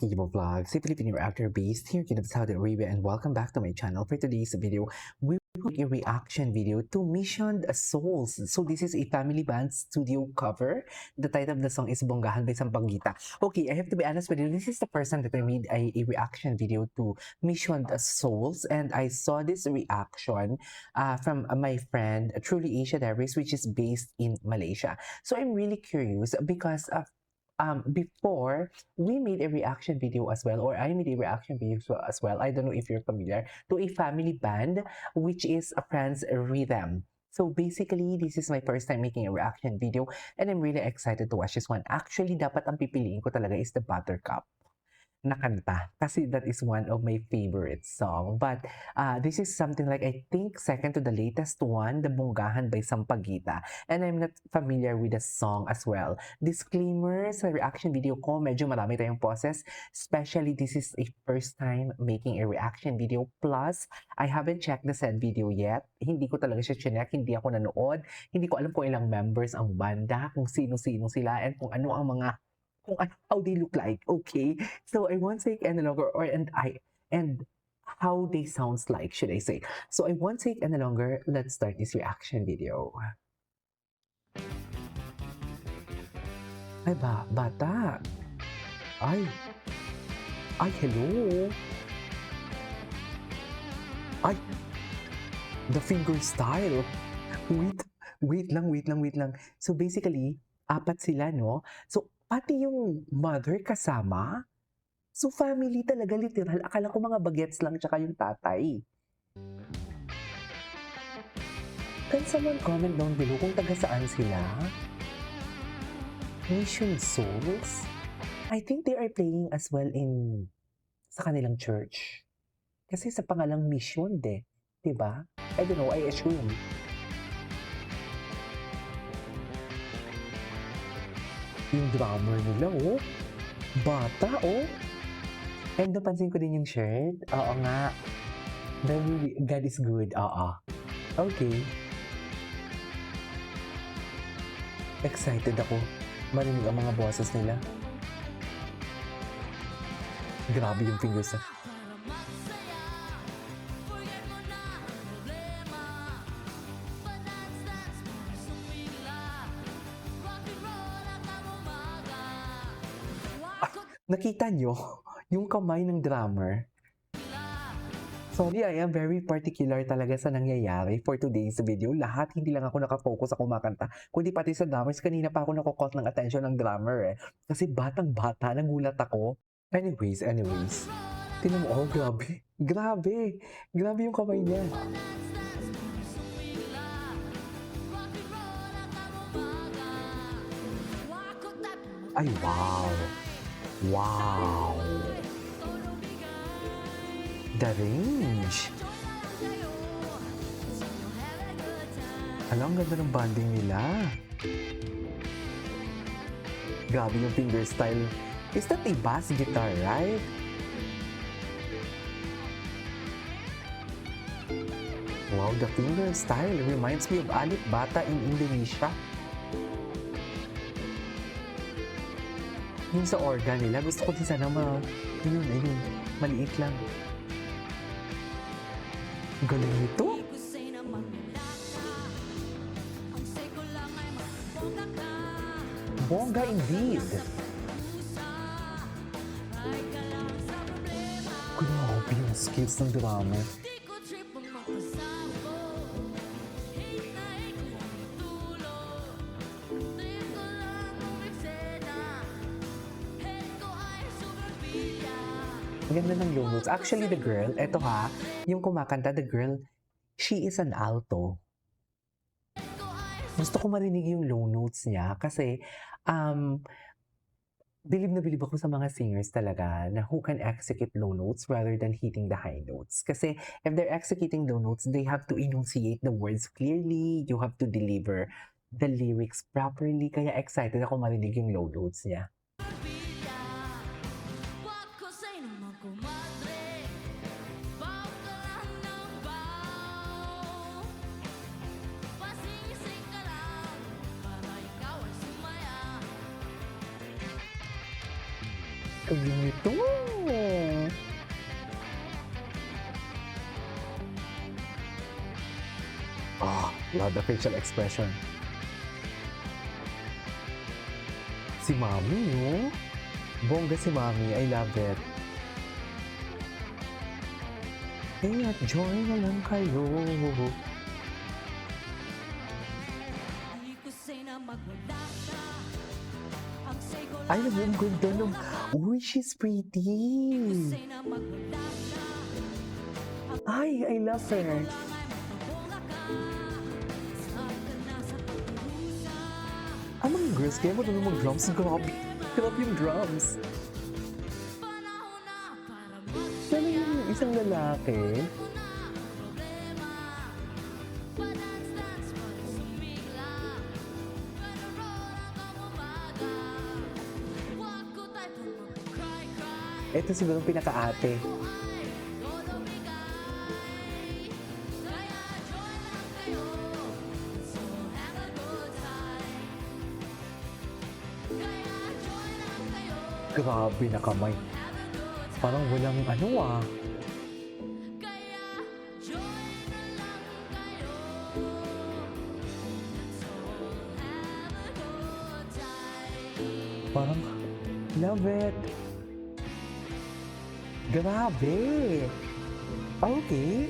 is Kibo Vlogs, a Filipino actor based here in Saudi Arabia, and welcome back to my channel. For today's video, we will make a reaction video to Mission Souls. So this is a family band studio cover. The title of the song is Bonggahan by Sampaguita. Okay, I have to be honest with you, this is the first time that I made a reaction video to Mission Souls, and I saw this reaction from my friend Truly Asia Diaries, which is based in Malaysia. So I'm really curious because before we made a reaction video as well, or I made a reaction video as well. I don't know if you're familiar to a family band, which is a Franz Rhythm. So basically, this is my first time making a reaction video, and I'm really excited to watch this one. Actually, dapat ang pipiliin ko talaga is the Buttercup na kanta kasi that is one of my favorite song. But this is something like, I think, second to the latest one, the Bonggahan by Sampaguita. And I'm not familiar with the song as well. Disclaimer, sa reaction video ko, medyo marami tayong pauses. Especially, this is a first time making a reaction video. Plus, I haven't checked the said video yet. Hindi ko talaga siya chinek, hindi ako nanood. Hindi ko alam kung ilang members ang banda, kung sino-sino sila, and kung ano ang mga how they look like, okay? So I won't take any longer, and how they sounds like, should I say. So I won't take any longer, let's start this reaction video. Ay, bata. Ay, hello. Ay, the finger style. Wait lang. So basically, apat sila, no? So, pati yung mother kasama. So, family talaga, literal. Akala ko mga bagets lang tsaka yung tatay. Can someone comment down below kung taga saan sila? Mission Souls? I think they are playing as well sa kanilang church. Kasi sa pangalang Mission, diba? I don't know, I assume. Yung drummer nila, oh. Bata, oh. And napansin ko din yung shirt. Oo nga. God is good. Oo. Okay. Excited ako. Marinig ang mga boses nila. Grabe yung fingers na. Nakita nyo yung kamay ng drummer? Sorry, I am very particular talaga sa nangyayari for today's video. Lahat, hindi lang ako nakafocus sa kumakanta, kundi pati sa drummers. Kanina pa ako nakakot ng attention ng drummer Kasi batang-bata, nagulat ako. Anyways. Tingnan mo, oh, grabe. Grabe yung kamay niya. Ay, wow! The range! Alam, ganda ng banding nila. Grabe yung finger style. Is that a bass guitar, right? Wow, the finger style reminds me of Alit Bata in Indonesia. Yung sa organ nila, gusto ko din sana ayun, maliit lang. Galing nito. Bongga indeed. Grabe yung skills ng drummer. Ganda ng low notes. Actually, the girl, eto yung kumakanta, the girl, she is an alto. Gusto ko marinig yung low notes niya kasi bilib na bilib ako sa mga singers talaga na who can execute low notes rather than hitting the high notes. Kasi if they're executing low notes, they have to enunciate the words clearly, you have to deliver the lyrics properly. Kaya excited ako marinig yung low notes niya. Ang nito. Love the facial expression. Si Mami, no? Bongga si Mami. I love it. Kaya't join na lang kayo. Ay, ang ganda ng... Uy, she's pretty. Ay, I love her. Ang mga girls kaya marunong mag-drums. Grabe. Grabe yung drums. Pero yung isang lalaki, ito siguro yung pinaka-ate. Grabe na kamay. Parang walang ano ah. Parang love it. Grabe. Okay.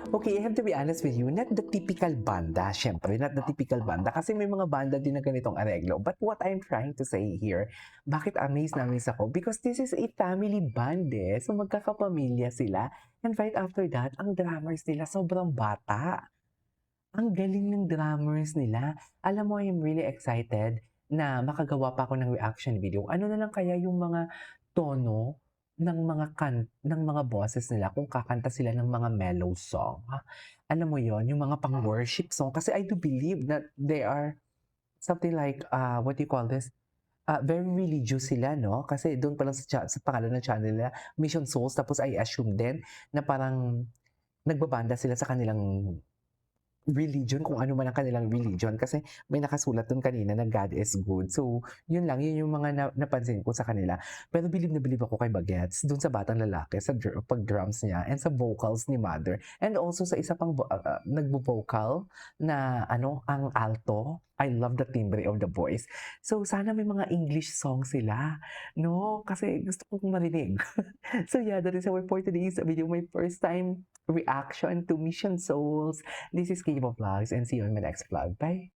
Okay, I have to be honest with you, not the typical banda, syempre, not the typical banda, kasi may mga banda din na ganitong areglo. But what I'm trying to say here, bakit amazed na amaze ako? Because this is a family band eh, so magkakapamilya sila. And right after that, ang drummers nila sobrang bata. Ang galing ng drummers nila. Alam mo, I'm really excited na makagawa pa ako ng reaction video. Ano na lang kaya yung mga tono ng mga boses nila kung kakanta sila ng mga mellow song. Alam mo yon, yung mga pang-worship song. Kasi I do believe that they are something like, what do you call this? Very religious sila, no? Kasi doon pa lang sa pangalan ng channel nila, Mission Souls. Tapos I assume din na parang nagbabanda sila sa kanilang religion, kung ano man ang kanilang religion, kasi may nakasulat dun kanina na God is good. So, yun lang, yun yung mga napansin ko sa kanila. Pero bilib na bilib ako kay Bagets, dun sa batang lalaki, sa pag-drums niya, and sa vocals ni Mother. And also sa isa pang nagbo-vocal na ang alto. I love the timbre of the voice. So, sana may mga English song sila, no? Kasi gusto kong marinig. So, yeah, that is our for today's video. My first time reaction to Mission Souls. This is Kibo Vlogs and see you in my next vlog. Bye!